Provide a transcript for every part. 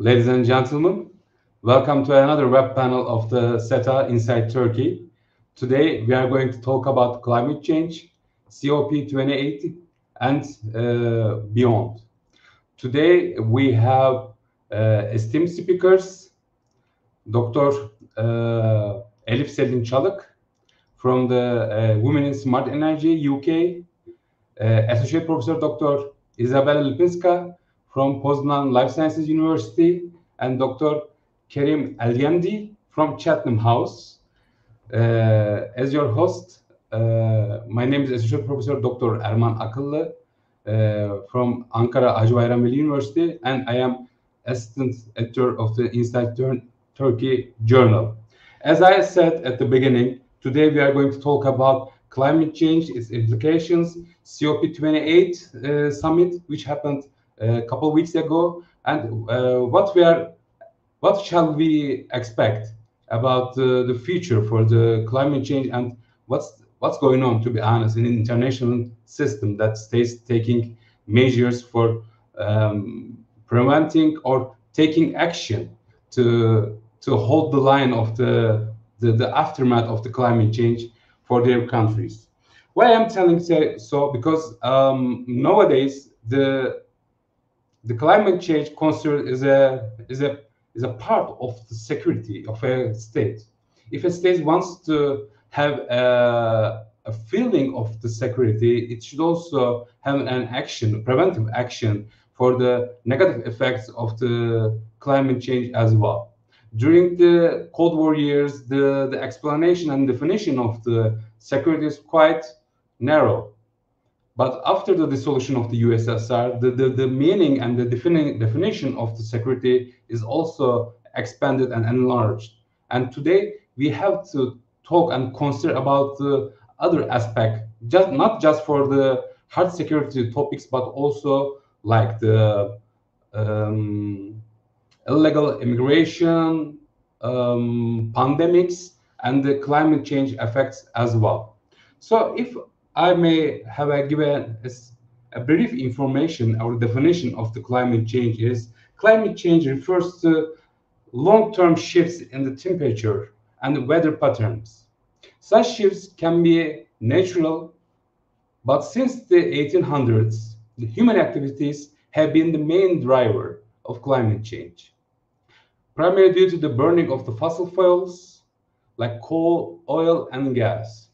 Ladies and gentlemen, welcome to another web panel of the SETA Inside Turkey. Today we are going to talk about climate change, COP28 and beyond. Today we have esteemed speakers, Dr. Elif Selin Çalık from the Women in Smart Energy UK, Associate Professor Dr. Izabela Lipinska from Poznan Life Sciences University, and Dr. Karim Elgendy from Chatham House. As your host, my name is Associate Professor Dr. Erman Akıllı from Ankara Hacı Bayram Veli University, and I am Assistant Editor of the Inside Turkey Journal. As I said at the beginning, today we are going to talk about climate change, its implications, COP28 summit, which happened a couple of weeks ago, and what shall we expect about the future for the climate change, and what's going on, to be honest, in an international system that stays taking measures for preventing or taking action to hold the line of the aftermath of the climate change for their countries. Why I'm telling so? Because nowadays the climate change concern is a part of the security of a state. If a state wants to have a feeling of the security, it should also have an action, preventive action for the negative effects of the climate change as well. During the Cold War years, the explanation and definition of the security is quite narrow. But after the dissolution of the USSR, the meaning and the definition of the security is also expanded and enlarged. And today we have to talk and consider about the other aspect, not just for the hard security topics, but also like the illegal immigration, pandemics, and the climate change effects as well. So if I may have given a brief information or definition of the climate change is climate change refers to long-term shifts in the temperature and weather patterns. Such shifts can be natural, but since the 1800s, the human activities have been the main driver of climate change, primarily due to the burning of the fossil fuels like coal, oil, and gas.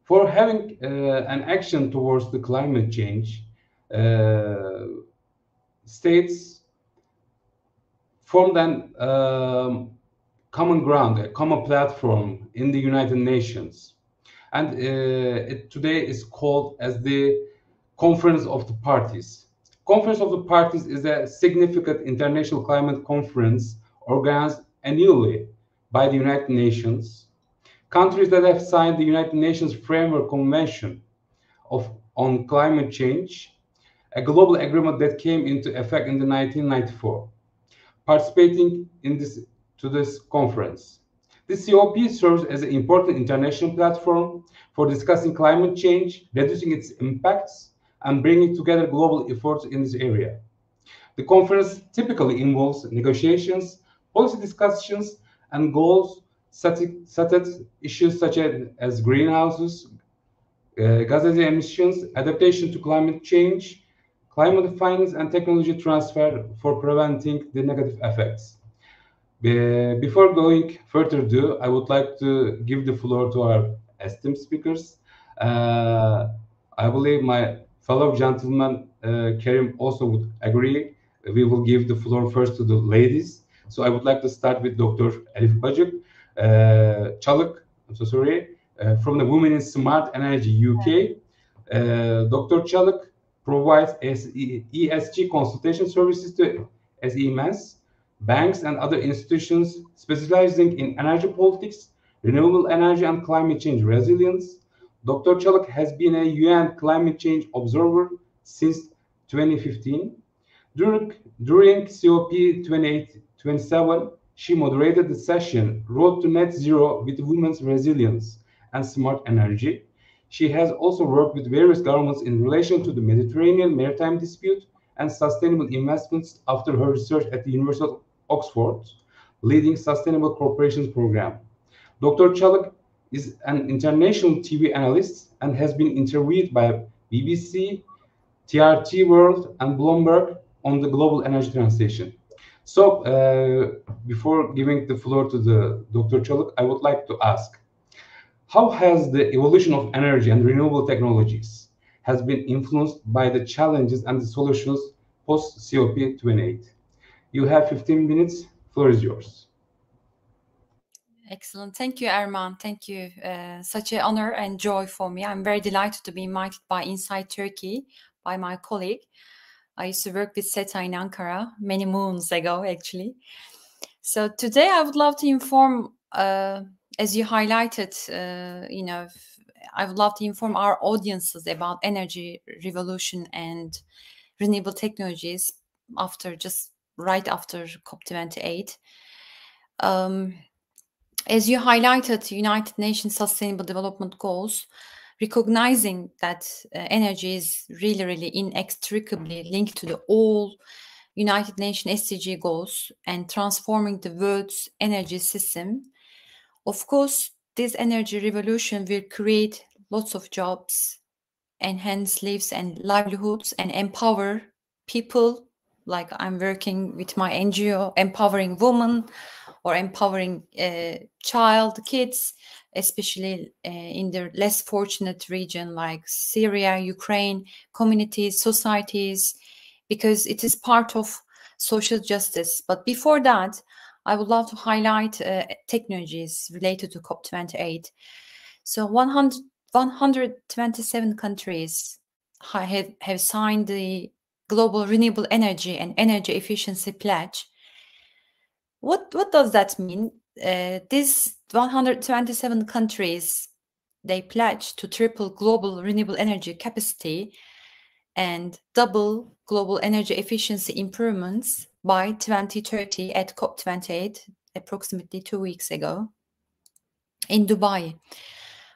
For having an action towards the climate change, states formed a common ground, a common platform in the United Nations. And it today is called as the Conference of the Parties. Conference of the Parties is a significant international climate conference organized annually by the United Nations. Countries that have signed the United Nations Framework Convention on Climate Change, a global agreement that came into effect in 1994, participating in this conference. The COP serves as an important international platform for discussing climate change, reducing its impacts, and bringing together global efforts in this area. The conference typically involves negotiations, policy discussions, and goals set issues such as greenhouses, gas emissions, adaptation to climate change, climate finance, and technology transfer for preventing the negative effects. Before going further ado, I would like to give the floor to our esteemed speakers. I believe my fellow gentleman Karim also would agree. We will give the floor first to the ladies. So I would like to start with Dr. Elif Çalık, I'm so sorry, from the Women in Smart Energy UK. Dr. Çalık provides ESG consultation services to SMEs, banks, and other institutions specializing in energy politics, renewable energy, and climate change resilience. Dr. Çalık has been a UN climate change observer since 2015. During COP27, she moderated the session Road to Net Zero with Women's Resilience and Smart Energy. She has also worked with various governments in relation to the Mediterranean maritime dispute and Sustainable Investments after her research at the University of Oxford, leading Sustainable Corporations Program. Dr. Çalık is an international TV analyst and has been interviewed by BBC, TRT World, and Bloomberg on the global energy transition. So, before giving the floor to the Dr. Çalık, I would like to ask, how has the evolution of energy and renewable technologies has been influenced by the challenges and the solutions post COP28? You have 15 minutes. Floor is yours. Excellent. Thank you, Erman. Thank you. Such an honor and joy for me. I'm very delighted to be invited by Inside Turkey by my colleague. I used to work with SETA in Ankara many moons ago, actually. So today I would love to inform, as you highlighted, I would love to inform our audiences about energy revolution and renewable technologies right after COP28. As you highlighted, United Nations Sustainable Development Goals, recognizing that energy is really inextricably linked to the all United Nations SDG goals and transforming the world's energy system. Of course, this energy revolution will create lots of jobs, enhance lives and livelihoods, and empower people. Like I'm working with my NGO, empowering women or empowering kids, especially in the less fortunate region like Syria, Ukraine, communities, societies, because it is part of social justice. But before that, I would love to highlight technologies related to COP28. So 127 countries have signed the Global Renewable Energy and Energy Efficiency Pledge. What does that mean? These 127 countries, they pledge to triple global renewable energy capacity and double global energy efficiency improvements by 2030 at COP28, approximately 2 weeks ago in Dubai.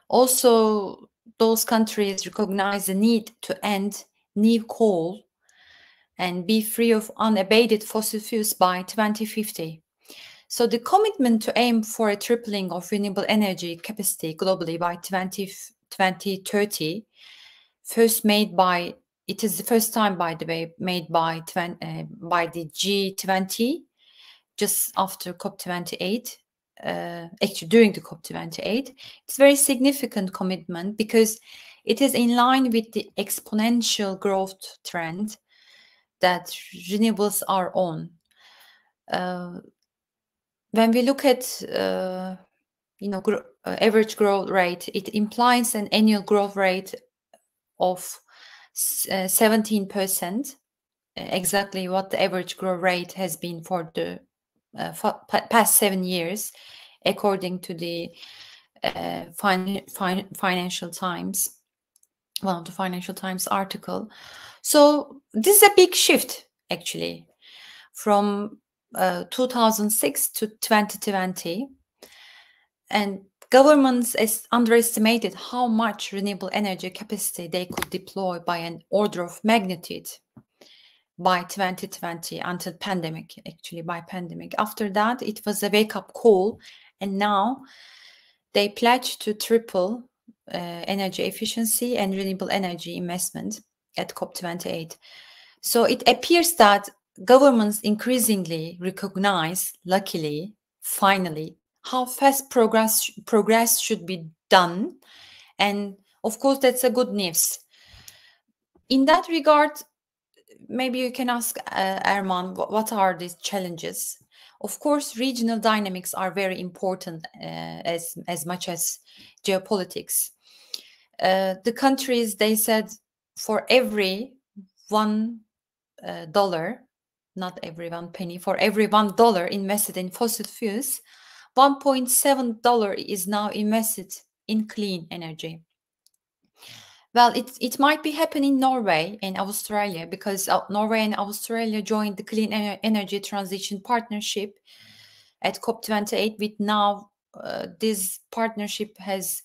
Also, those countries recognize the need to end new coal and be free of unabated fossil fuels by 2050. So the commitment to aim for a tripling of renewable energy capacity globally by 2030, it is the first time, by the way, made by the G20 just after COP28, actually during the COP28. It's a very significant commitment because it is in line with the exponential growth trend that renewables are on. When we look at average growth rate, it implies an annual growth rate of 17%, exactly what the average growth rate has been for the past 7 years, according to the Financial Times, one of the Financial Times article. So this is a big shift, actually, from 2006 to 2020, and governments underestimated how much renewable energy capacity they could deploy by an order of magnitude by 2020 until pandemic, actually by pandemic. After that, it was a wake-up call, and now they pledge to triple energy efficiency and renewable energy investment at COP28. So it appears that governments increasingly recognize, luckily, finally, how fast progress should be done. And of course, that's a good news. In that regard, maybe you can ask Erman, what are these challenges? Of course, regional dynamics are very important as much as geopolitics. The countries, they said, for every $1, not every 1 penny, for every $1 invested in fossil fuels, $1.7 is now invested in clean energy. Well, it might be happening in Norway and Australia, because Norway and Australia joined the Clean Energy Transition Partnership at COP28, with now this partnership has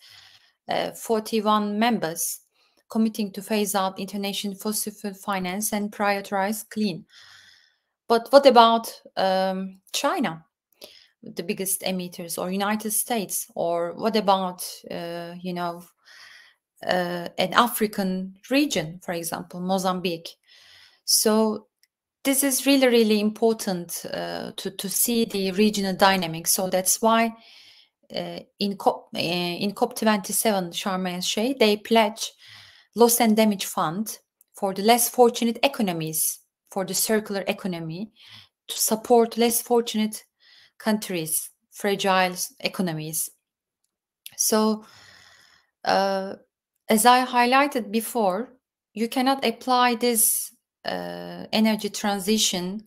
41 members. committing to phase out international fossil fuel finance and prioritize clean. But what about China, the biggest emitters, or United States, or what about an African region, for example, Mozambique? So this is really, really important to see the regional dynamics. So that's why in COP27 Sharm el-Sheikh, they pledge loss and damage fund for the less fortunate economies, for the circular economy, to support less fortunate countries, fragile economies. So as I highlighted before, you cannot apply this energy transition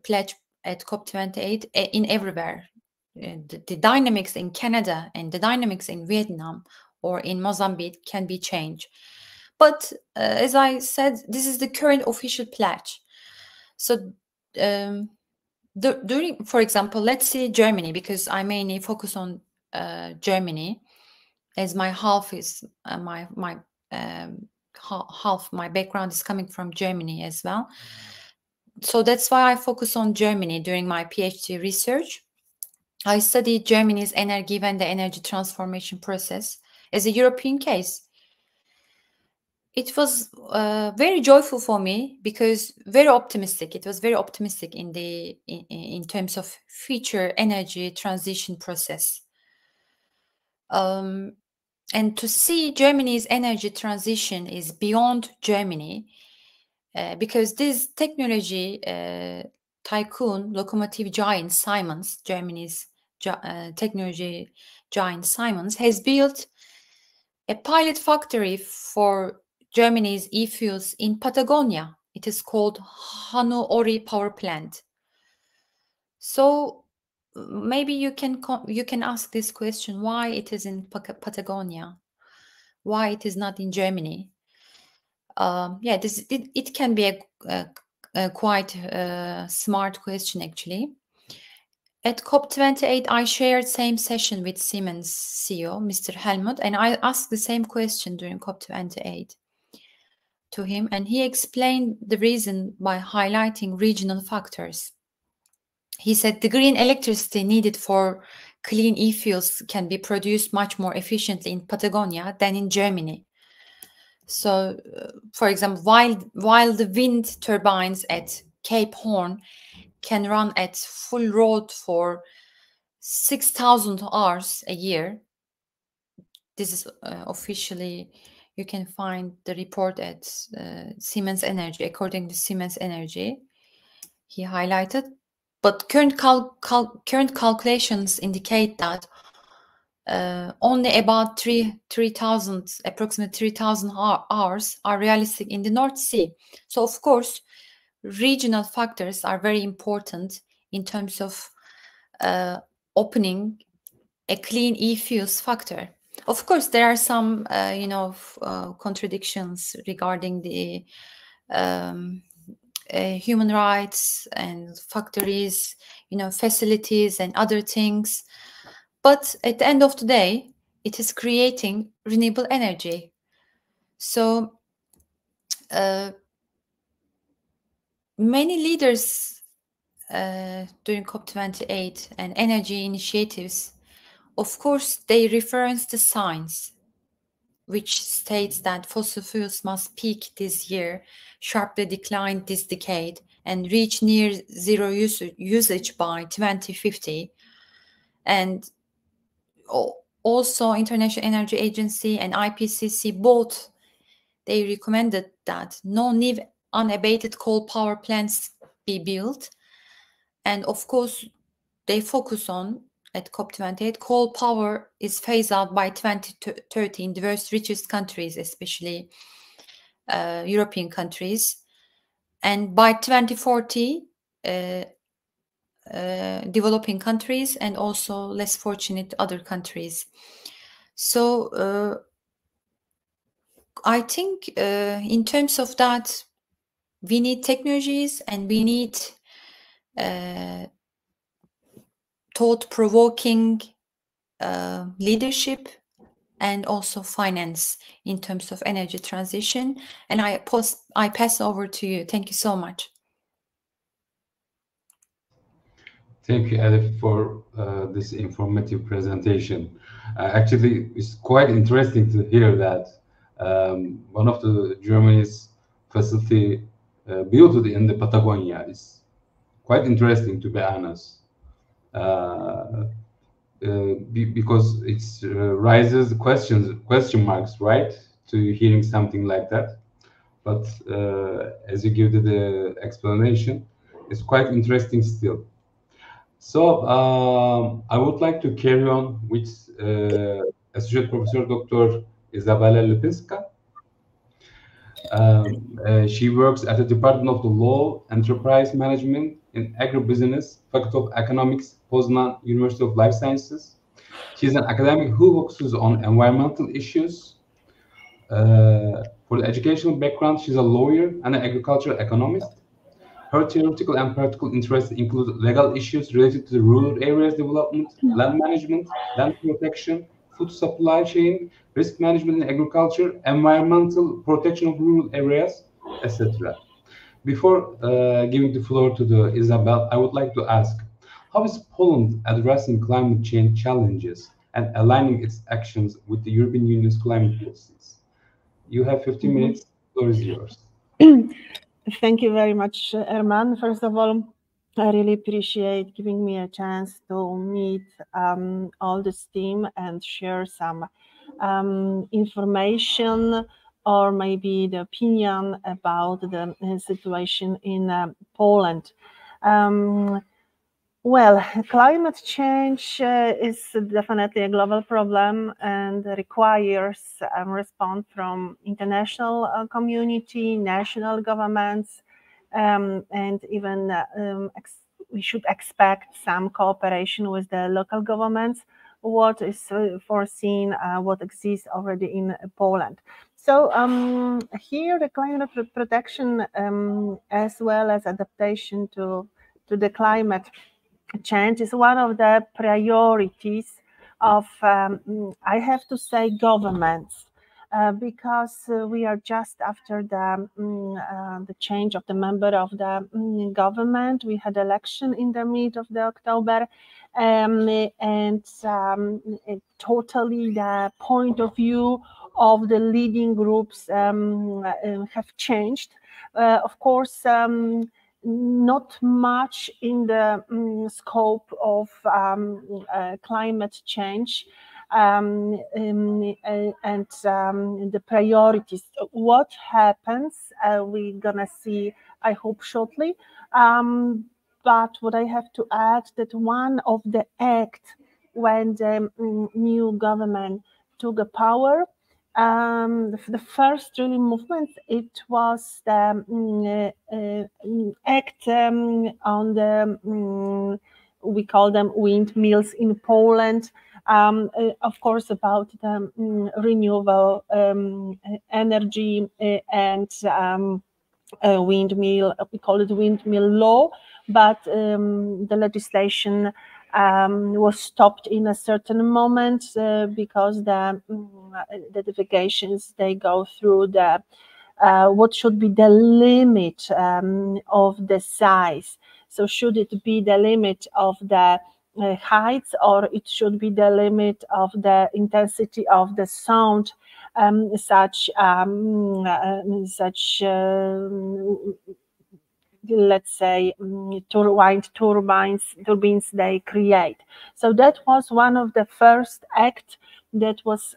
pledge at COP28 in everywhere. The dynamics in Canada and the dynamics in Vietnam or in Mozambique can be changed. But as I said, this is the current official pledge. So during, for example, let's see Germany, because I mainly focus on Germany, as my half is half my background is coming from Germany as well. So that's why I focus on Germany during my PhD research. I studied Germany's energy and the energy transformation process as a European case. It was very joyful for me because very optimistic. It was very optimistic in terms of future energy transition process. And to see Germany's energy transition is beyond Germany, because this technology tycoon, locomotive giant Siemens, Germany's technology giant Siemens, has built a pilot factory for Germany's e-fuels in Patagonia. It is called Hanuori Power Plant. So maybe you can ask this question: why it is in Patagonia? Why it is not in Germany? Yeah, it can be a quite smart question actually. At COP28, I shared same session with Siemens CEO, Mr. Helmut, and I asked the same question during COP28 to him, and he explained the reason by highlighting regional factors. He said the green electricity needed for clean e-fuels can be produced much more efficiently in Patagonia than in Germany. So, for example, while the wind turbines at Cape Horn can run at full load for 6,000 hours a year, this is officially, you can find the report at Siemens Energy, according to Siemens Energy, he highlighted. But current calculations indicate that only about 3,000, approximately 3,000 hours are realistic in the North Sea. So, of course, regional factors are very important in terms of opening a clean e-fuels factor. Of course, there are some, contradictions regarding the human rights and factories, facilities and other things. But at the end of the day, it is creating renewable energy. So many leaders during COP28 and energy initiatives, of course, they reference the science, which states that fossil fuels must peak this year, sharply decline this decade, and reach near zero usage by 2050. And also International Energy Agency and IPCC, both, they recommended that no new unabated coal power plants be built. And of course, they focus on, at COP28, coal power is phased out by 2030 in diverse richest countries, especially European countries. And by 2040, developing countries and also less fortunate other countries. So I think in terms of that, we need technologies and we need thought-provoking leadership and also finance in terms of energy transition. And I pass over to you. Thank you so much. Thank you, Elif, for this informative presentation. Actually, it's quite interesting to hear that one of the Germany's facility built in the Patagonia is quite interesting, to be honest, because it's raises question marks, right, to hearing something like that. But as you give the explanation, it's quite interesting still. So I would like to carry on with Associate Professor Dr. Izabela Lipinska. She works at the Department of the Law, Enterprise Management in Agribusiness, Faculty of Economics, Poznan University of Life Sciences. She's an academic who focuses on environmental issues. For the educational background, she's a lawyer and an agricultural economist. Her theoretical and practical interests include legal issues related to the rural areas development, land management, land protection, food supply chain, risk management in agriculture, environmental protection of rural areas, etc. Before giving the floor to the Isabel, I would like to ask, how is Poland addressing climate change challenges and aligning its actions with the European Union's climate policies? You have 15 minutes. The floor is yours. Thank you very much, Erman. First of all, I really appreciate giving me a chance to meet all this team and share some information or maybe the opinion about the situation in Poland. Well, climate change is definitely a global problem and requires a response from international community, national governments, and even we should expect some cooperation with the local governments, what is foreseen, what exists already in Poland. So here the climate protection as well as adaptation to the climate change is one of the priorities of, I have to say, governments, because we are just after the change of the member of the government. We had election in the mid of the October, and totally the point of view of the leading groups have changed. Of course, not much in the scope of climate change and the priorities. What happens, we're gonna see, I hope, shortly. But what I have to add, that one of the acts when the new government took the power, the first really movement, it was the act on the, we call them windmills in Poland, of course about the renewable energy and windmill, we call it windmill law, but the legislation was stopped in a certain moment because the notifications, they go through the what should be the limit of the size. So should it be the limit of the heights, or it should be the limit of the intensity of the sound, such let's say turbines they create. So that was one of the first acts that was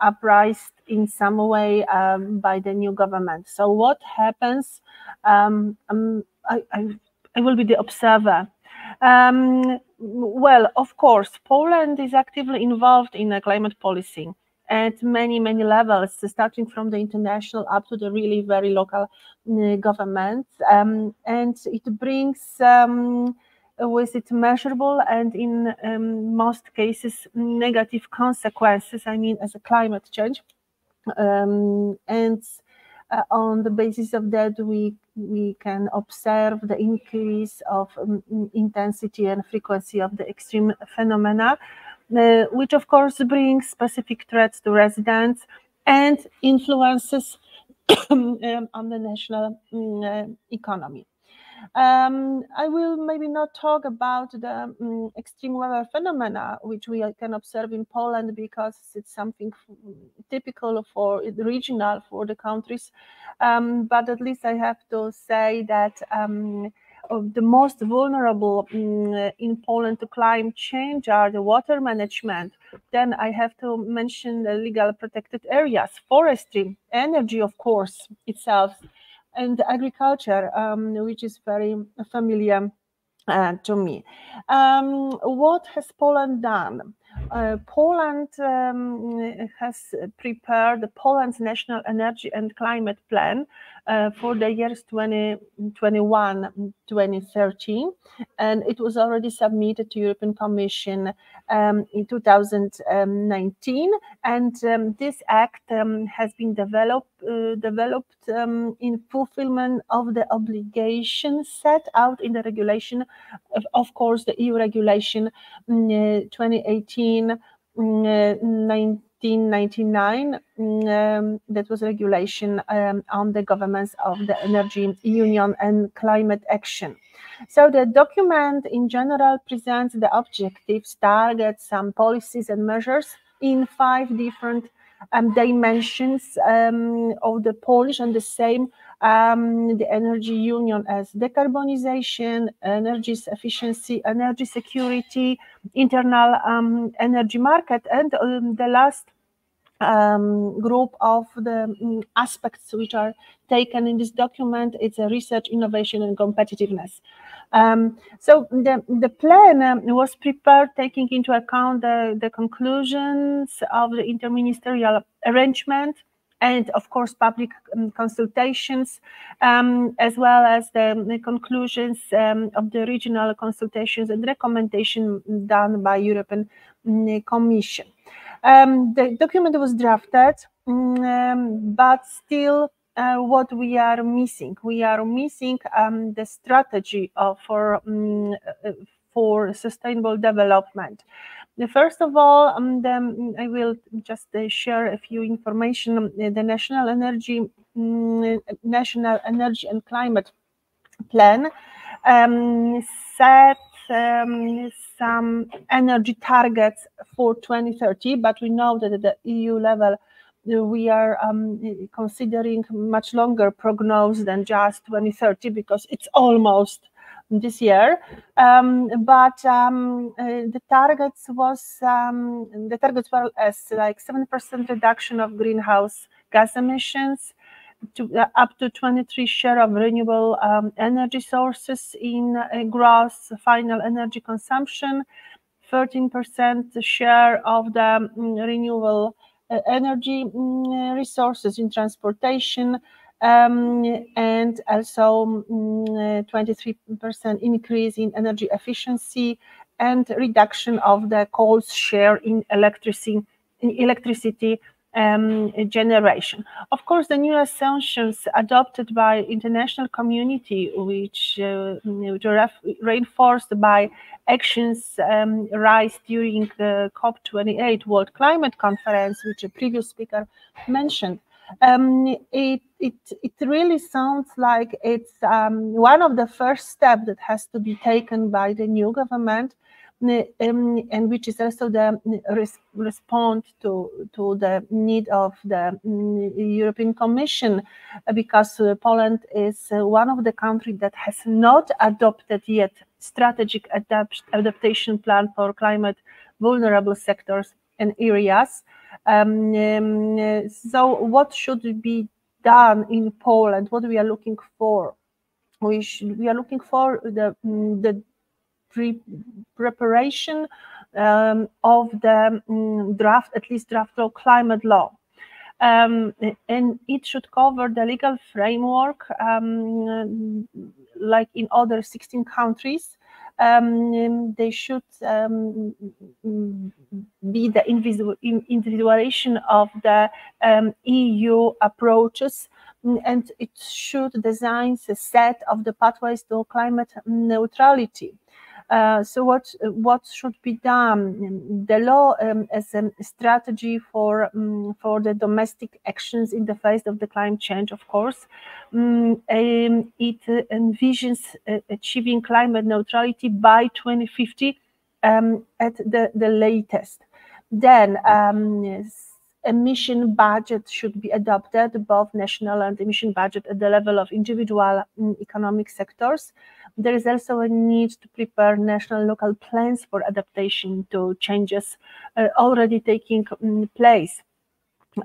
uprised in some way by the new government. So what happens? I will be the observer. Well, of course, Poland is actively involved in a climate policy at many levels, starting from the international up to the really very local governments, and it brings with it measurable and in most cases negative consequences, I mean, as a climate change. And on the basis of that, we can observe the increase of intensity and frequency of the extreme phenomena. which of course brings specific threats to residents and influences on the national economy. I will maybe not talk about the extreme weather phenomena which we can observe in Poland, because it's something typical for regional for the countries, but at least I have to say that the most vulnerable in Poland to climate change are the water management. Then I have to mention the legal protected areas, forestry, energy, of course, itself, and agriculture, which is very familiar to me. What has Poland done? Poland has prepared Poland's National Energy and Climate Plan for the years 2021-2030, and it was already submitted to European Commission in 2019. And this act has been developed in fulfillment of the obligations set out in the regulation, of course, the EU regulation 2018-1999, that was regulation on the governance of the Energy Union and climate action. So the document in general presents the objectives, targets, some policies and measures in 5 different dimensions of the Polish, and the same the energy union as decarbonization, energy efficiency, energy security, internal energy market, and the last group of the aspects which are taken in this document, it's a research, innovation, and competitiveness. So the plan was prepared taking into account the conclusions of the interministerial arrangement, and of course public consultations, as well as the conclusions of the regional consultations and recommendation done by European Commission. The document was drafted, but still what we are missing? We are missing the strategy for sustainable development. First of all, I will just share a few information. The National Energy and Climate Plan set some energy targets for 2030, but we know that at the EU level we are considering much longer prognosis than just 2030, because it's almost this year. But the targets were as like 7% reduction of greenhouse gas emissions, to up to 23% share of renewable energy sources in gross final energy consumption, 13% share of the renewable energy resources in transportation, and also 23% increase in energy efficiency and reduction of the coal's share in electricity generation. Of course, the new assumptions adopted by international community, which are reinforced by actions raised during the COP28 World Climate Conference, which a previous speaker mentioned, it really sounds like it's one of the first steps that has to be taken by the new government, and which is also the response to the need of the European Commission, because Poland is one of the countries that has not adopted yet strategic adaptation plan for climate vulnerable sectors and areas. So what should be done in Poland? What we are looking for? We are looking for the preparation of the draft law, climate law, and it should cover the legal framework like in other 16 countries. They should be the individualization of the EU approaches, and it should design a set of the pathways to climate neutrality. So what should be done? The law as a strategy for the domestic actions in the face of the climate change, of course, it envisions achieving climate neutrality by 2050 at the latest. Then emission budget should be adopted, both national and emission budget at the level of individual economic sectors. There is also a need to prepare national local plans for adaptation to changes already taking place.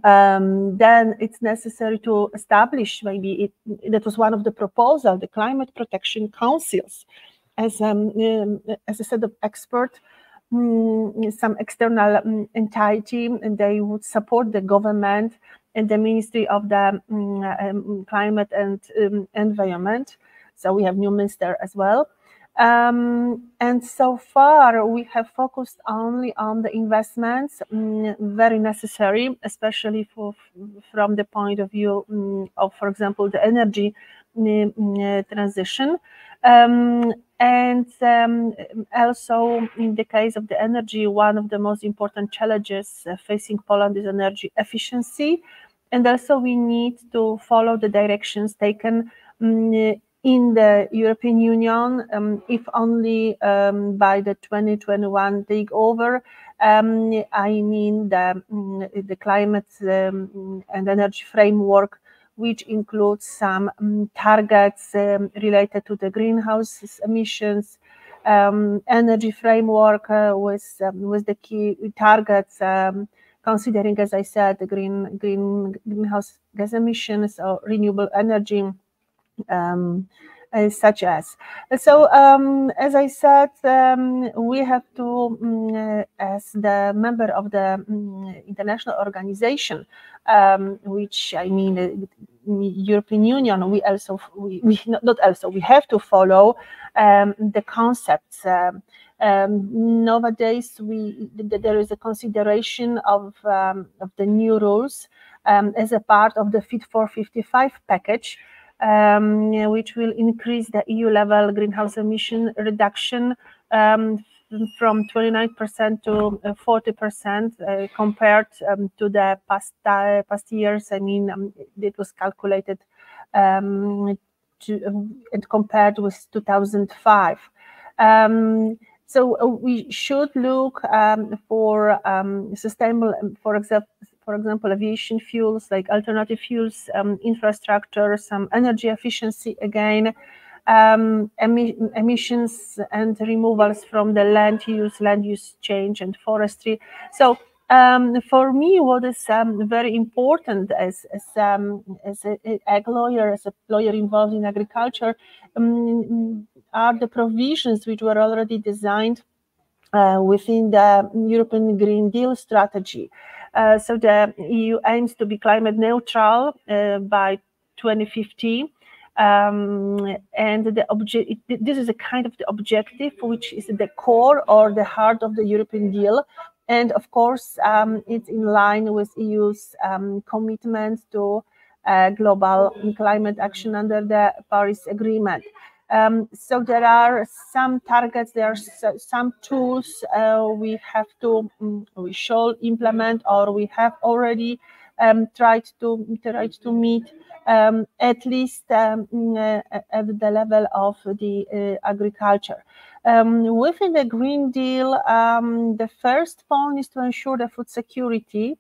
Then it's necessary to establish, that was one of the proposals, the climate protection councils as a set of experts, some external entity, and they would support the government and the Ministry of the Climate and Environment. So we have new minister as well. And so far we have focused only on the investments, very necessary, especially from the point of view of, for example, the energy transition. And also in the case of the energy, one of the most important challenges facing Poland is energy efficiency. And also we need to follow the directions taken in the European Union, if only by the 2021 takeover. I mean the climate and energy framework, which includes some targets related to the greenhouse emissions, energy framework with the key targets, considering, as I said, the greenhouse gas emissions or renewable energy, such as. So, as I said, we have to, as the member of the international organization, which I mean European Union, we have to follow the concepts. Nowadays, there is a consideration of the new rules as a part of the Fit for 55 package, which will increase the EU level greenhouse emission reduction from 29% to 40% compared to the past years. I mean, it was calculated and compared with 2005. So we should look for sustainable, for example, aviation fuels, like alternative fuels, infrastructure, some energy efficiency again, emissions and removals from the land use change and forestry. So for me, what is very important as a ag lawyer, as a lawyer involved in agriculture, are the provisions which were already designed within the European Green Deal strategy. So the EU aims to be climate neutral by 2050. And this is a kind of the objective, which is the core or the heart of the European deal. And of course, it's in line with EU's commitment to global climate action under the Paris Agreement. So there are some targets, there are some tools we shall implement, or we have already tried to meet, at least at the level of the agriculture. Within the Green Deal, the first point is to ensure the food security,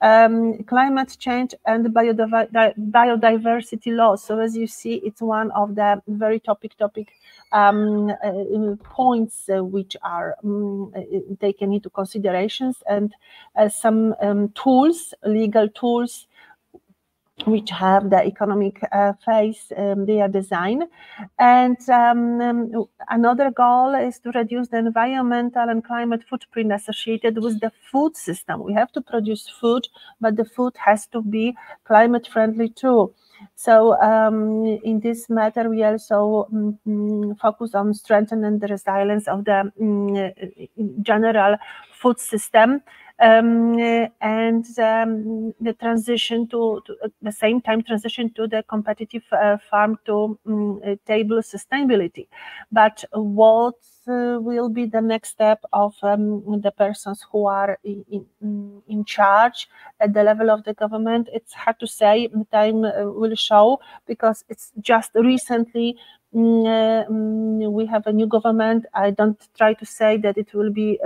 climate change and biodiversity laws. So as you see, it's one of the very topic points which are taken into considerations, and some tools, legal tools, which have the economic phase, they are designed. And another goal is to reduce the environmental and climate footprint associated with the food system. We have to produce food, but the food has to be climate friendly too. So in this matter, we also focus on strengthening the resilience of the general food system. the transition to at the same time transition to the competitive farm to table sustainability. But what will be the next step of the persons who are in charge at the level of the government? It's hard to say. Time will show, because it's just recently we have a new government. I don't try to say that it will be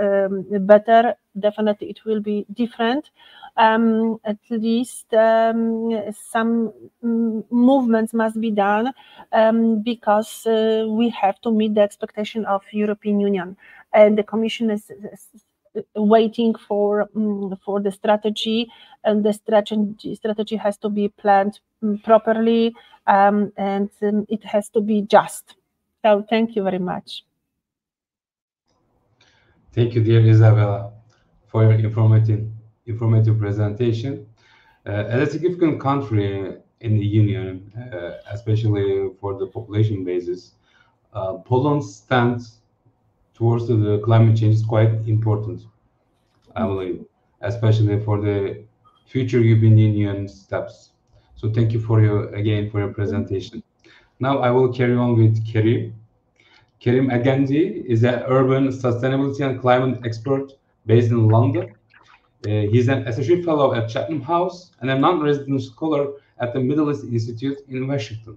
better. Definitely it will be different. At least some movements must be done, because we have to meet the expectation of European Union, and the Commission is waiting for the strategy, and the strategy has to be planned properly, and it has to be just. So thank you very much. Thank you, dear Izabela, for your informative presentation. As a significant country in the Union, especially for the population basis, Poland's stance towards the climate change is quite important, I believe, especially for the future European Union steps. So thank you for your presentation. Now I will carry on with Karim. Karim Elgendy is an urban sustainability and climate expert based in London. He's an associate fellow at Chatham House and a non-resident scholar at the Middle East Institute in Washington.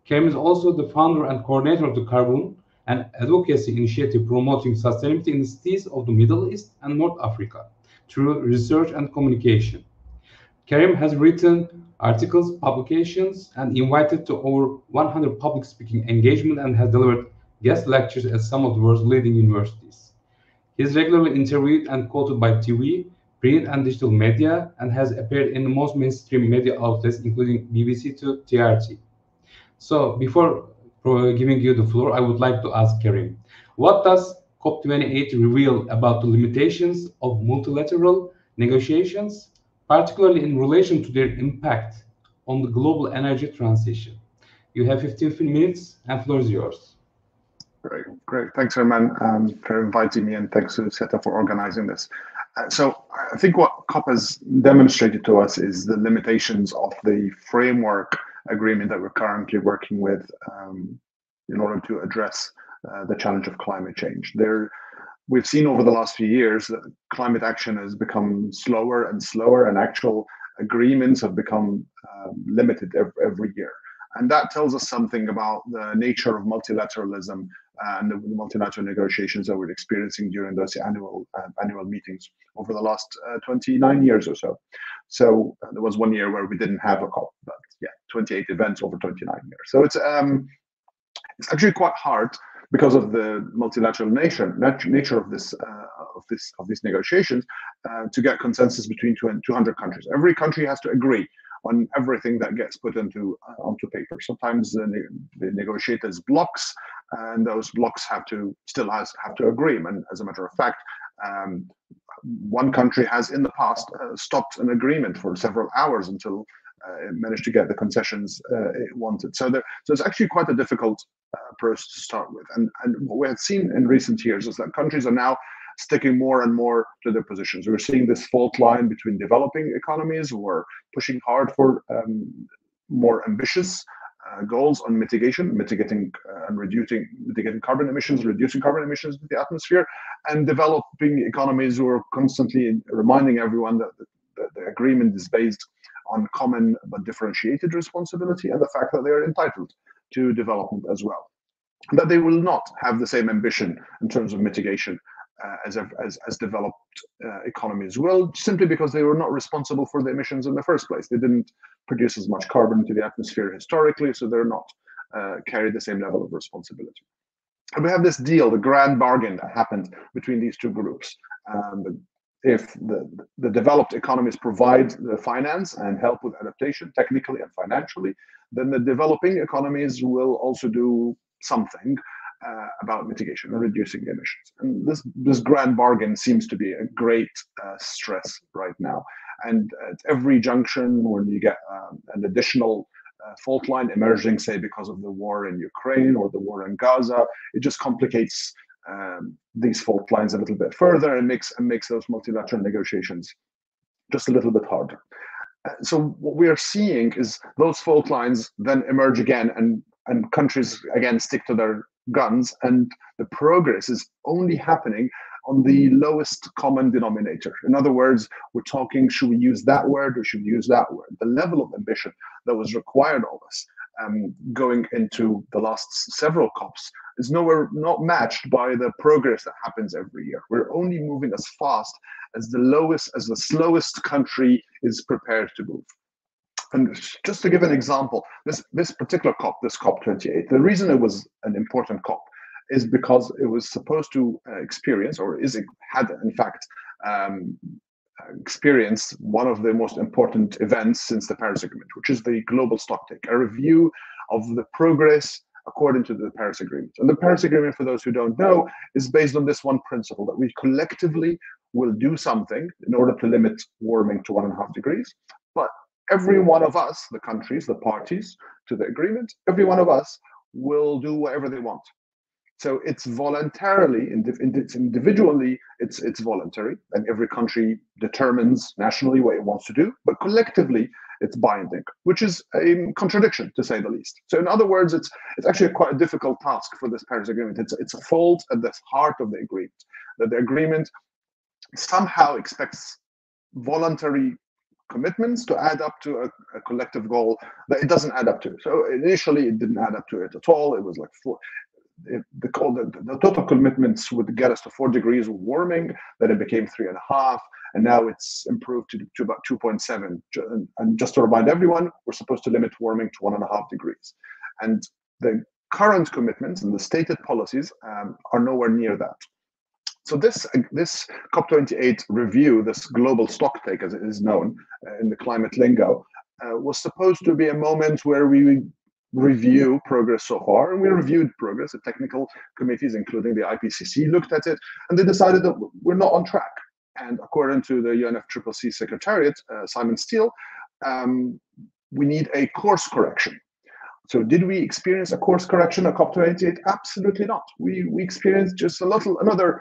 Karim is also the founder and coordinator of the Carbon and Advocacy Initiative promoting sustainability in the cities of the Middle East and North Africa through research and communication. Karim has written articles, publications, and invited to over 100 public speaking engagements and has delivered guest lectures at some of the world's leading universities. He is regularly interviewed and quoted by TV, print and digital media, and has appeared in the most mainstream media outlets, including BBC to TRT. So before giving you the floor, I would like to ask Karim, what does COP28 reveal about the limitations of multilateral negotiations, particularly in relation to their impact on the global energy transition? You have 15 minutes, and the floor is yours. Great. Thanks, Erman, for inviting me, and thanks to SETA for organizing this. So I think what COP has demonstrated to us is the limitations of the framework agreement that we're currently working with in order to address the challenge of climate change. We've seen over the last few years that climate action has become slower and slower, and actual agreements have become limited every year. And that tells us something about the nature of multilateralism and the multilateral negotiations that we're experiencing during those annual meetings over the last 29 years or so. So there was 1 year where we didn't have a COP, but yeah, 28 events over 29 years. So it's actually quite hard because of the multilateral nature of these negotiations to get consensus between 200 countries. Every country has to agree on everything that gets put onto paper. Sometimes the negotiators blocks, and those blocks still have to agree. And as a matter of fact, one country has in the past stopped an agreement for several hours until it managed to get the concessions it wanted. So it's actually quite a difficult process to start with. And what we have seen in recent years is that countries are now sticking more and more to their positions. We're seeing this fault line between developing economies who are pushing hard for more ambitious goals on mitigating carbon emissions, reducing carbon emissions in the atmosphere, and developing economies who are constantly reminding everyone that the agreement is based on common but differentiated responsibility, and the fact that they are entitled to development as well. That they will not have the same ambition in terms of mitigation as developed economies will, simply because they were not responsible for the emissions in the first place. They didn't produce as much carbon into the atmosphere historically, so they're not carry the same level of responsibility. And we have this deal, the grand bargain that happened between these two groups. If the developed economies provide the finance and help with adaptation, technically and financially, then the developing economies will also do something about mitigation and reducing emissions. And this grand bargain seems to be a great stress right now. And at every junction, when you get an additional fault line emerging, say because of the war in Ukraine or the war in Gaza, it just complicates these fault lines a little bit further and makes those multilateral negotiations just a little bit harder. So what we are seeing is those fault lines then emerge again, and countries again stick to their guns, and the progress is only happening on the lowest common denominator. In other words, we're talking, should we use that word or should we use that word? The level of ambition that was required of us going into the last several COPs is not matched by the progress that happens every year. We're only moving as fast as the slowest country is prepared to move. And just to give an example, this particular COP, this COP28, the reason it was an important COP is because it was supposed to had in fact experienced one of the most important events since the Paris Agreement, which is the global stocktake, a review of the progress according to the Paris Agreement. And the Paris Agreement, for those who don't know, is based on this one principle, that we collectively will do something in order to limit warming to 1.5 degrees. But every one of us, the countries, the parties to the agreement, every one of us will do whatever they want. So it's voluntarily, individually, it's voluntary, and every country determines nationally what it wants to do, but collectively it's binding, which is a contradiction, to say the least. So in other words, it's actually quite a difficult task for this Paris Agreement. It's a fault at the heart of the agreement, that the agreement somehow expects voluntary commitments to add up to a collective goal that it doesn't add up to. So initially it didn't add up to it at all. It was like the total commitments would get us to 4 degrees of warming, then it became 3.5, and now it's improved to about 2.7. And just to remind everyone, we're supposed to limit warming to 1.5 degrees. And the current commitments and the stated policies are nowhere near that. So this COP28 review, this global stocktake as it is known in the climate lingo, was supposed to be a moment where we review progress so far, and we reviewed progress. The technical committees, including the IPCC, looked at it, and they decided that we're not on track. And according to the UNFCCC Secretariat, Simon Steele, we need a course correction. So did we experience a course correction at COP28? Absolutely not. We experienced just another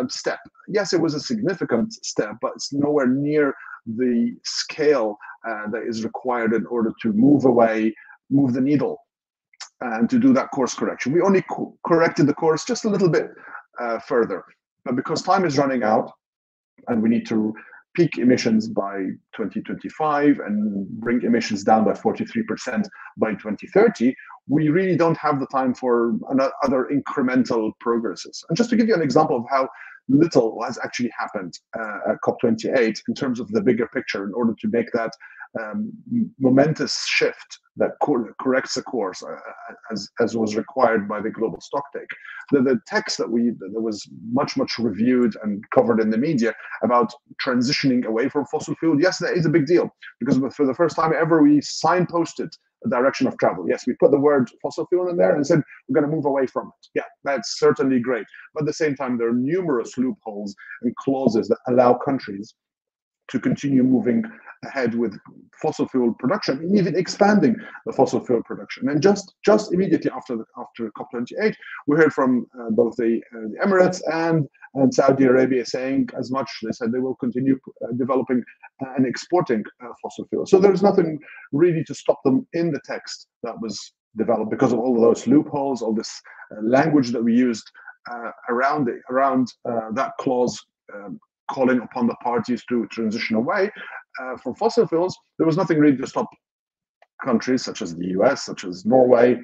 step. Yes, it was a significant step, but it's nowhere near the scale that is required in order to move the needle and to do that course correction. We only corrected the course just a little bit further, but because time is running out and we need to peak emissions by 2025 and bring emissions down by 43% by 2030, we really don't have the time for other incremental progresses. And just to give you an example of how little has actually happened at COP28 in terms of the bigger picture, in order to make that momentous shift that corrects the course as was required by the global stocktake. The text that was much reviewed and covered in the media about transitioning away from fossil fuel, yes, that is a big deal, because for the first time ever we signposted a direction of travel. Yes, we put the word fossil fuel in there and said we're going to move away from it. Yeah, that's certainly great. But at the same time, there are numerous loopholes and clauses that allow countries to continue moving ahead with fossil fuel production and even expanding the fossil fuel production. And just immediately after COP28, we heard from both the Emirates and Saudi Arabia saying as much. They said they will continue developing and exporting fossil fuel. So there's nothing really to stop them in the text that was developed because of all of those loopholes, all this language that we used around that clause, calling upon the parties to transition away from fossil fuels. There was nothing really to stop countries such as the US, such as Norway,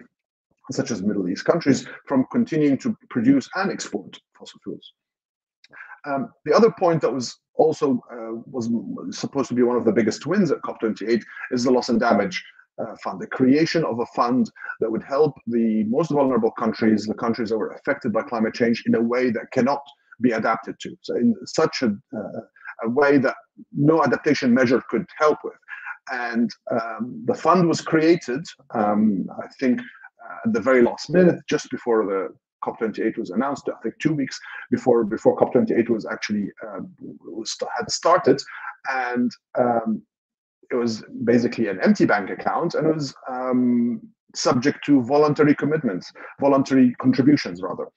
such as Middle East countries from continuing to produce and export fossil fuels. The other point that was also was supposed to be one of the biggest wins at COP28 is the loss and damage fund, the creation of a fund that would help the most vulnerable countries, the countries that were affected by climate change, in a way that cannot be adapted to. So in such a way that no adaptation measure could help with. And the fund was created, I think, at the very last minute, just before the COP28 was announced, I think 2 weeks before COP28 was actually had started. And it was basically an empty bank account, and it was subject to voluntary commitments, voluntary contributions rather.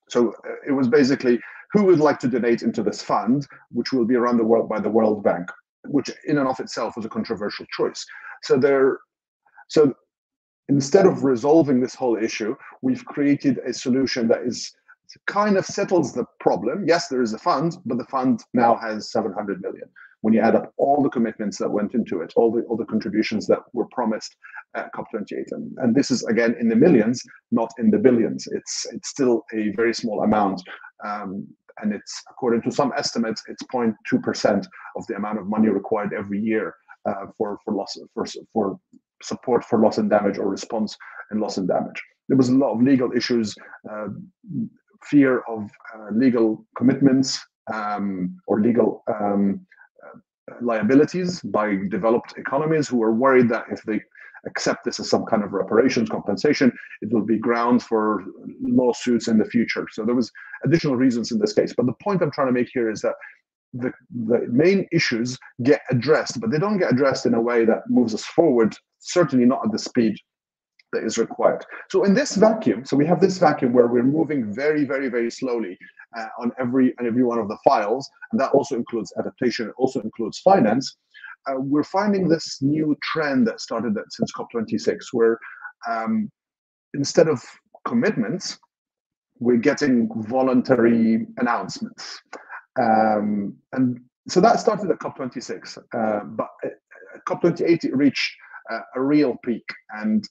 So it was basically who would like to donate into this fund, which will be run the world by the World Bank, which in and of itself was a controversial choice. So instead of resolving this whole issue, we've created a solution that is kind of settles the problem. Yes, there is a fund, but the fund now has 700 million. When you add up all the commitments that went into it, all the contributions that were promised at COP28, and this is again in the millions, not in the billions. It's still a very small amount, and it's, according to some estimates, it's 0.2% of the amount of money required every year for support for loss and damage or response and loss and damage. There was a lot of legal issues, fear of legal commitments or legal liabilities by developed economies who were worried that if they accept this as some kind of reparations compensation, it will be grounds for lawsuits in the future. So there was additional reasons in this case. But the point I'm trying to make here is that the main issues get addressed, but they don't get addressed in a way that moves us forward, certainly not at the speed that is required. So in this vacuum, so we have this vacuum where we're moving very, very, very slowly on every one of the files, and that also includes adaptation, it also includes finance. We're finding this new trend that started since COP26, where instead of commitments, we're getting voluntary announcements. And so that started at COP26, but at COP28 it reached a real peak, and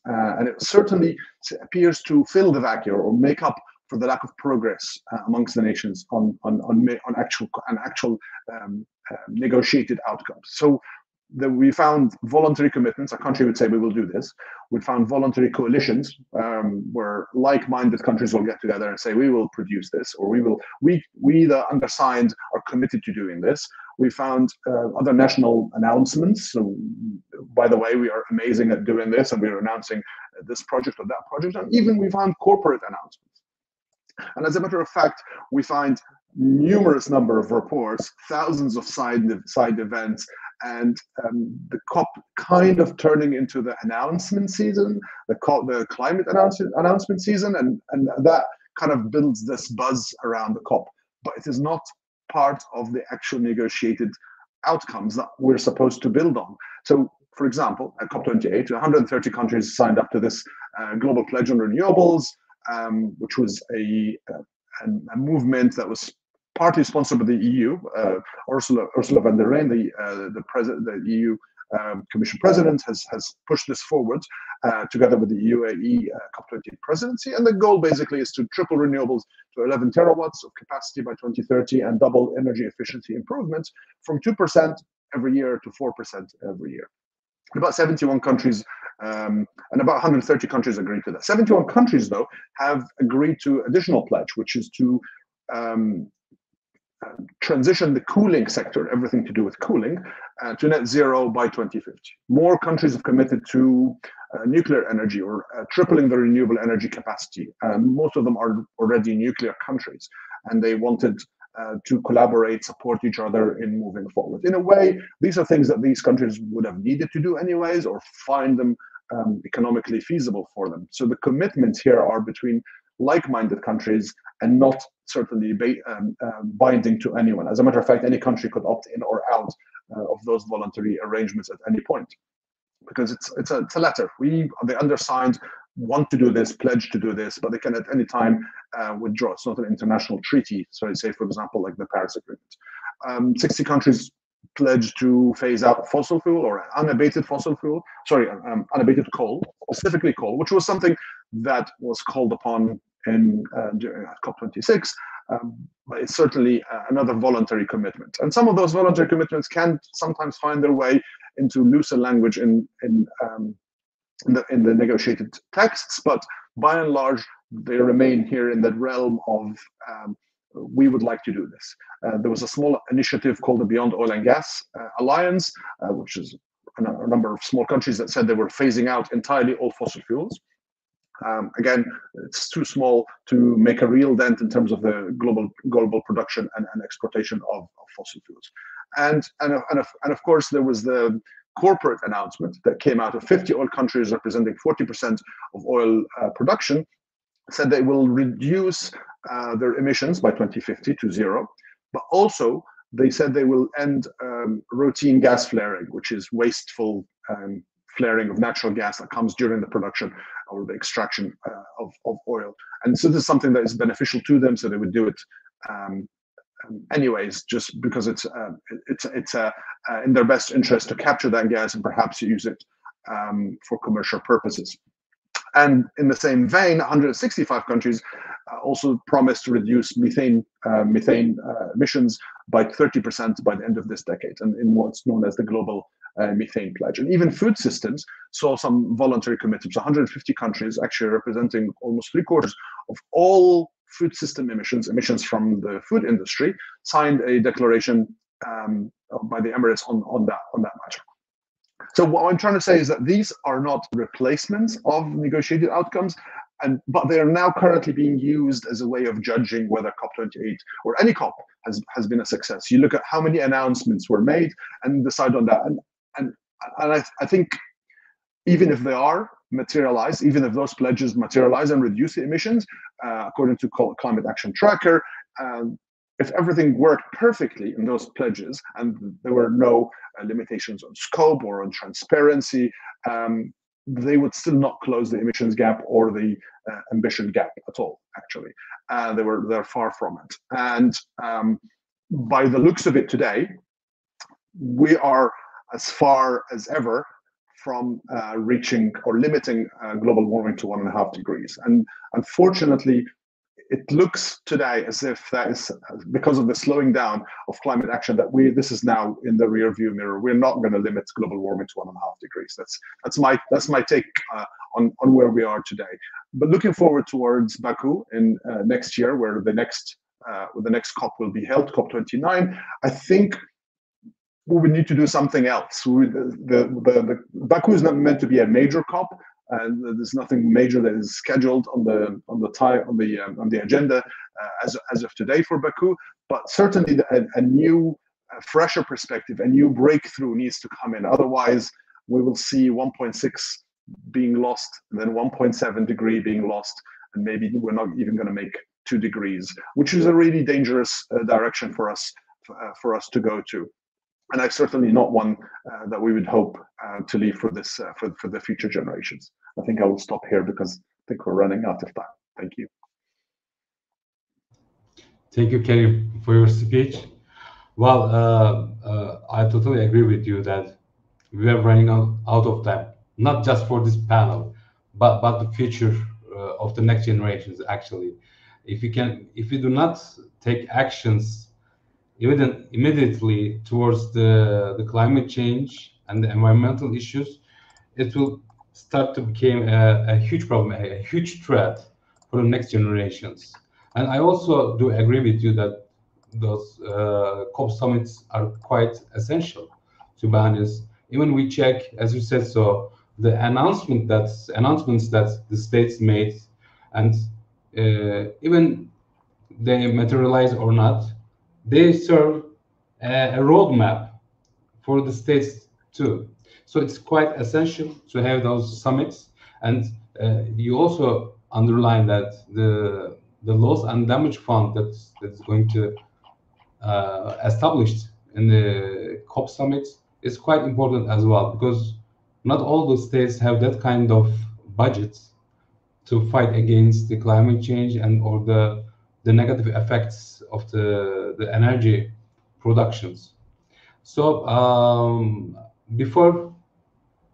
it certainly appears to fill the vacuum or make up for the lack of progress amongst the nations on actual negotiated outcomes. So we found voluntary commitments. A country would say we will do this. We found voluntary coalitions where like-minded countries will get together and say we will produce this, or we the undersigned are committed to doing this. We found other national announcements. So, by the way, we are amazing at doing this, and we are announcing this project or that project. And even we found corporate announcements. And as a matter of fact, we find numerous number of reports, thousands of side events, and the COP kind of turning into the announcement season, the climate announcement season, and that kind of builds this buzz around the COP. But it is not part of the actual negotiated outcomes that we're supposed to build on. So, for example, at COP28, 130 countries signed up to this Global Pledge on Renewables, which was a movement that was partly sponsored by the EU. Ursula von der Leyen, the EU Commission President, has pushed this forward together with the UAE COP28 presidency. And the goal basically is to triple renewables to 11 terawatts of capacity by 2030 and double energy efficiency improvements from 2% every year to 4% every year. About 71 countries and about 130 countries agreed to that. 71 countries, though, have agreed to additional pledge, which is to transition the cooling sector, everything to do with cooling, to net zero by 2050. More countries have committed to nuclear energy or tripling the renewable energy capacity. Most of them are already nuclear countries, and they wanted to collaborate, support each other in moving forward. In a way, these are things that these countries would have needed to do anyways, or find them economically feasible for them. So the commitments here are between like-minded countries and not certainly binding to anyone. As a matter of fact, any country could opt in or out of those voluntary arrangements at any point, because it's a letter. The undersigned want to do this, pledge to do this, but they can at any time withdraw. It's not an international treaty. So, say, for example, like the Paris Agreement. 60 countries pledged to phase out fossil fuel or unabated unabated coal, specifically coal, which was something that was called upon in during COP26. But it's certainly another voluntary commitment. And some of those voluntary commitments can sometimes find their way into looser language in the negotiated texts, but by and large, they remain here in that realm of we would like to do this. There was a small initiative called the Beyond Oil and Gas Alliance, which is a number of small countries that said they were phasing out entirely all fossil fuels. Again, it's too small to make a real dent in terms of the global production and exportation of fossil fuels. And of course, there was the corporate announcement that came out of 50 oil countries representing 40% of oil production, said they will reduce their emissions by 2050 to zero, but also they said they will end routine gas flaring, which is wasteful flaring of natural gas that comes during the production or the extraction of oil. And so this is something that is beneficial to them, so they would do it anyways, just because it's in their best interest to capture that gas and perhaps use it for commercial purposes. And in the same vein, 165 countries also promised to reduce methane emissions by 30% by the end of this decade, and in what's known as the global methane pledge. And even food systems saw some voluntary commitments. 150 countries, actually representing almost 3/4 of all food system emissions from the food industry, signed a declaration by the Emirates on that matter. So what I'm trying to say is that these are not replacements of negotiated outcomes, but they are now currently being used as a way of judging whether COP28 or any COP has been a success. You look at how many announcements were made and decide on that. And I think even if they are materialized, even if those pledges materialize and reduce the emissions, according to Climate Action Tracker, if everything worked perfectly in those pledges and there were no limitations on scope or on transparency, they would still not close the emissions gap or the ambition gap at all, actually. They're far from it. And by the looks of it today, we are as far as ever from reaching or limiting global warming to 1.5 degrees. And unfortunately, it looks today as if that is because of the slowing down of climate action that this is now in the rear view mirror. We're not going to limit global warming to 1.5 degrees. That's my take on where we are today. But looking forward towards Baku in next year, where the next COP will be held, COP29, I think we would need to do something else. The Baku is not meant to be a major COP, and there's nothing major that is scheduled on the agenda as of today for Baku. But certainly a new, fresher perspective, a new breakthrough needs to come in. Otherwise, we will see 1.6 being lost, and then 1.7 degree being lost, and maybe we're not even going to make 2 degrees, which is a really dangerous direction for us to go to. And I certainly not one that we would hope to leave for this for the future generations. I think I will stop here because I think we're running out of time. Thank you. Thank you, Karim, for your speech. Well, I totally agree with you that we are running out of time, not just for this panel, but the future of the next generations. Actually, if we do not take actions immediately towards the climate change and the environmental issues, it will start to become a huge problem, a huge threat for the next generations. And I also do agree with you that those COP summits are quite essential, to be honest. Even we check, as you said, so the announcements that the states made, and even they materialize or not, they serve a roadmap for the states too. So it's quite essential to have those summits. And you also underline that the loss and damage fund that's going to established in the COP summits is quite important as well, because not all the states have that kind of budgets to fight against the climate change or the negative effects of the energy productions. So before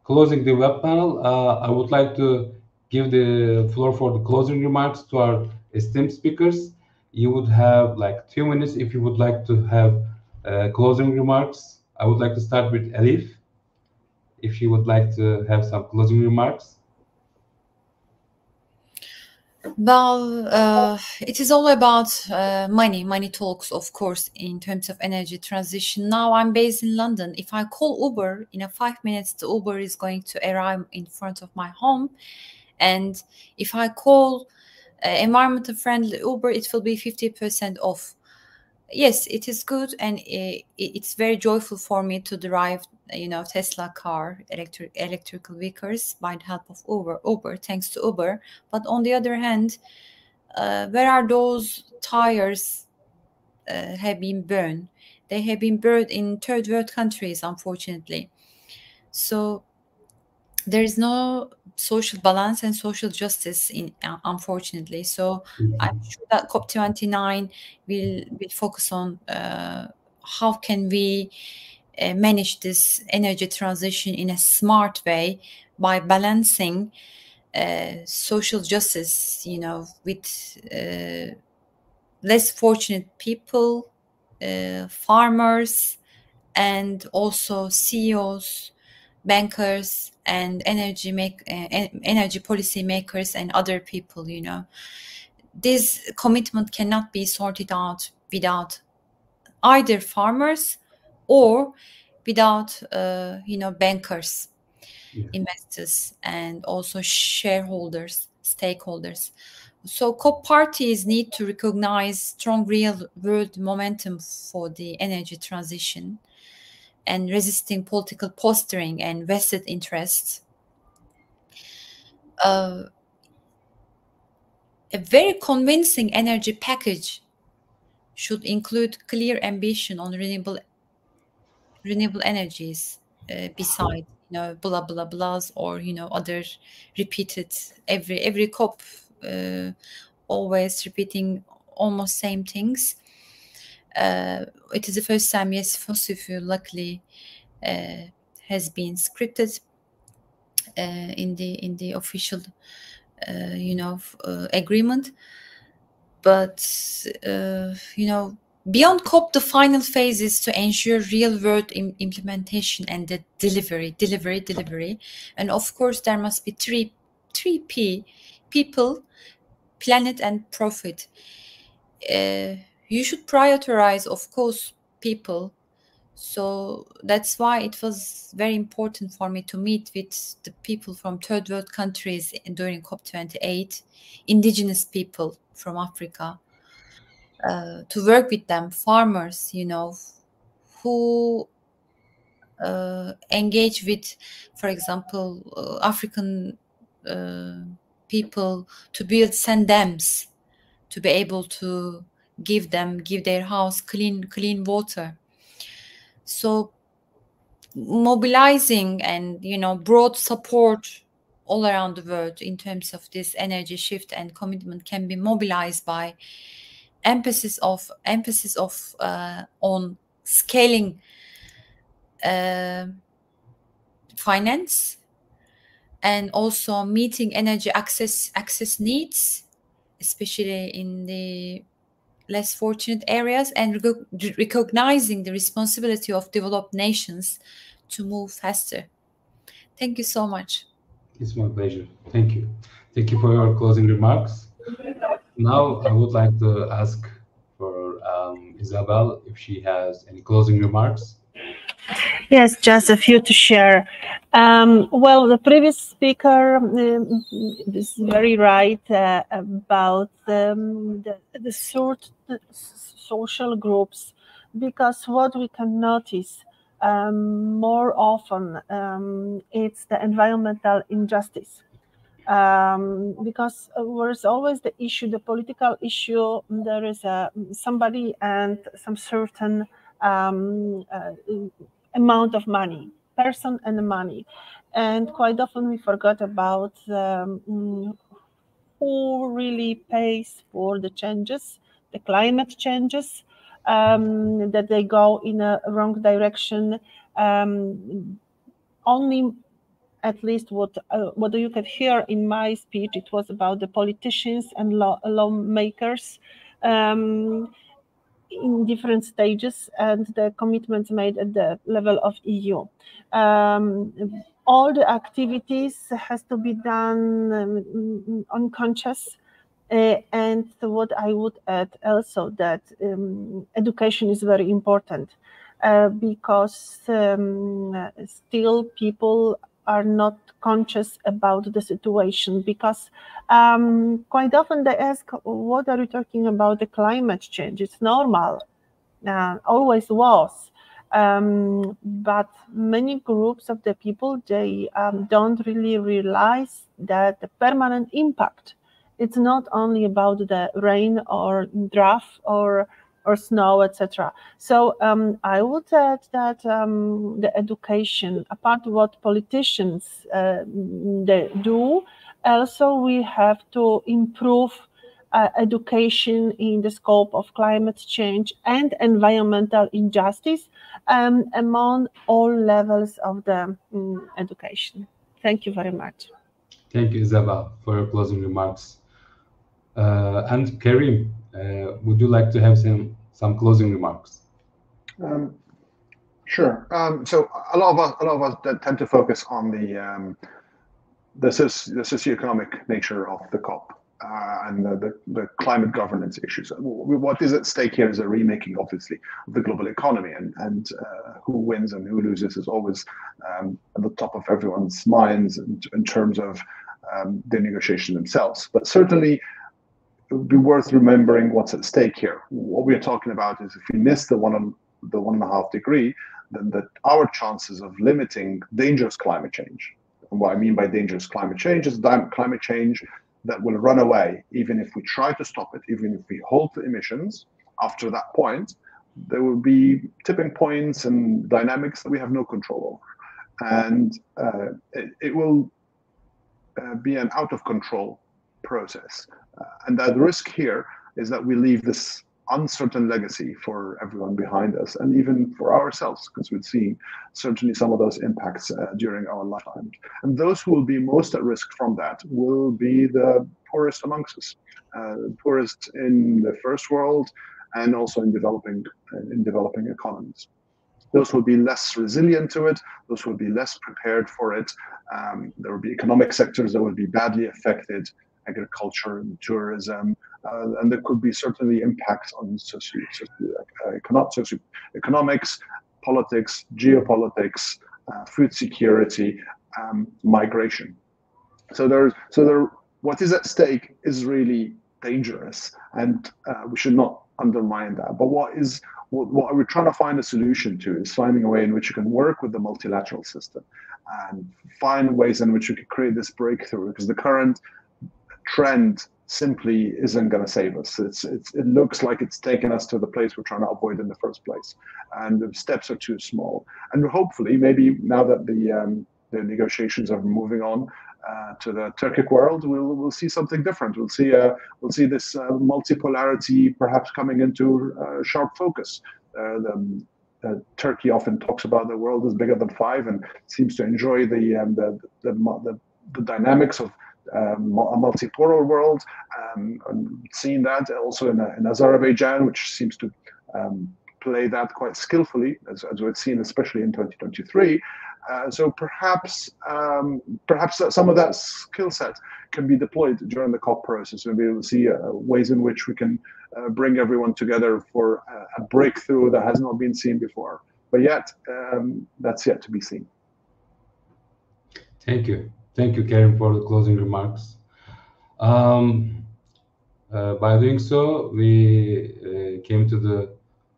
closing the web panel, I would like to give the floor for the closing remarks to our esteemed speakers. You would have like 2 minutes if you would like to have closing remarks. I would like to start with Elif, if you would like to have some closing remarks. Well, it is all about money. Money talks, of course, in terms of energy transition. Now I'm based in London. If I call Uber, in 5 minutes, the Uber is going to arrive in front of my home. And if I call environmental friendly Uber, it will be 50% off. Yes, it is good, and it's very joyful for me to drive, Tesla car, electrical vehicles by the help of Uber, thanks to Uber. But on the other hand, where are those tires have been burned? They have been burned in third world countries, unfortunately. So there is no social balance and social justice unfortunately. So I'm sure that COP29 will focus on how can we manage this energy transition in a smart way by balancing social justice, with less fortunate people, farmers, and also CEOs, bankers, and energy policy makers and other people. This commitment cannot be sorted out without either farmers or without bankers, investors, and also shareholders, stakeholders. So COP parties need to recognize strong real world momentum for the energy transition and resisting political posturing and vested interests. A very convincing energy package should include clear ambition on renewable energies, beside blah blah blahs or other repeated every COP, always repeating almost same things. It is the first time, yes, fossil fuel luckily has been scripted in the official agreement. But beyond COP, the final phase is to ensure real world implementation and the delivery. And of course there must be three P: people, planet, and profit. You should prioritize, of course, people. So that's why it was very important for me to meet with the people from third world countries during COP28, indigenous people from Africa, to work with them, farmers, who engage with, for example, African people to build sand dams to be able to give their house clean water. So mobilizing and broad support all around the world in terms of this energy shift and commitment can be mobilized by emphasis on scaling finance, and also meeting energy access needs, especially in the less fortunate areas, and recognizing the responsibility of developed nations to move faster. Thank you so much. It's my pleasure. Thank you. Thank you for your closing remarks. Now I would like to ask for Izabela if she has any closing remarks. Yes, just a few to share. Well, the previous speaker is very right about the social groups, because what we can notice more often it's the environmental injustice. Because there's always the issue, the political issue. There is somebody and some certain amount of money, person and money, and quite often we forgot about who really pays for the changes, the climate changes, that they go in a wrong direction. Only, at least what you could hear in my speech, it was about the politicians and lawmakers in different stages and the commitments made at the level of EU. All the activities has to be done unconscious. And what I would add also that education is very important because still people are not conscious about the situation, because quite often they ask, what are you talking about the climate change? It's normal, always was. But many groups of the people, they don't really realize that the permanent impact It's not only about the rain or drought or snow, etc. So I would add that the education, apart of what politicians they do, also we have to improve education in the scope of climate change and environmental injustice among all levels of the education. Thank you very much. Thank you, Izabela, for your closing remarks. And Karim, would you like to have some closing remarks? Sure. So a lot of us tend to focus on the socioeconomic nature of the COP and the climate governance issues. What is at stake here is a remaking, obviously, of the global economy, and who wins and who loses is always at the top of everyone's minds in terms of the negotiation themselves. But certainly, it would be worth remembering what's at stake here. What we are talking about is if we miss the 1.5 degree, then our chances of limiting dangerous climate change. And what I mean by dangerous climate change is climate change that will run away, even if we try to stop it, even if we halt the emissions. After that point, there will be tipping points and dynamics that we have no control over. And it will be an out of control process. And the risk here is that we leave this uncertain legacy for everyone behind us, and even for ourselves, because we've seen certainly some of those impacts during our lifetime. And those who will be most at risk from that will be the poorest amongst us, poorest in the first world and also in developing economies. Those will be less resilient to it. Those will be less prepared for it. There will be economic sectors that will be badly affected, agriculture and tourism, and there could be certainly impacts on economics, politics, geopolitics, food security, migration. So what is at stake is really dangerous, and we should not undermine that. But what we're trying to find a solution to is finding a way in which you can work with the multilateral system and find ways in which you can create this breakthrough, because the current trend simply isn't going to save us. It looks like it's taken us to the place we're trying to avoid in the first place, and the steps are too small. And hopefully, maybe now that the negotiations are moving on to the Turkic world, we'll see something different. We'll see this multipolarity perhaps coming into sharp focus. Turkey often talks about the world is bigger than 5, and seems to enjoy the dynamics of a multipolar world. And seeing that also in Azerbaijan, which seems to play that quite skillfully, as we've seen, especially in 2023. So perhaps some of that skill set can be deployed during the COP process, and we will see ways in which we can bring everyone together for a breakthrough that has not been seen before. But yet, that's yet to be seen. Thank you. Thank you, Karim, for the closing remarks. By doing so, we came to the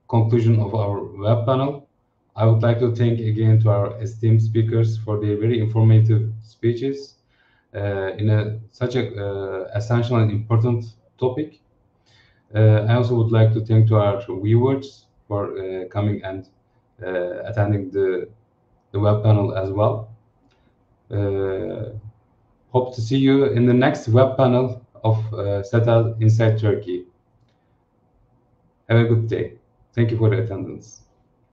conclusion of our web panel. I would like to thank again to our esteemed speakers for their very informative speeches in such a essential and important topic. I also would like to thank to our viewers for coming and attending the web panel as well. Hope to see you in the next web panel of Settle Inside Turkey. Have a good day. Thank you for the attendance.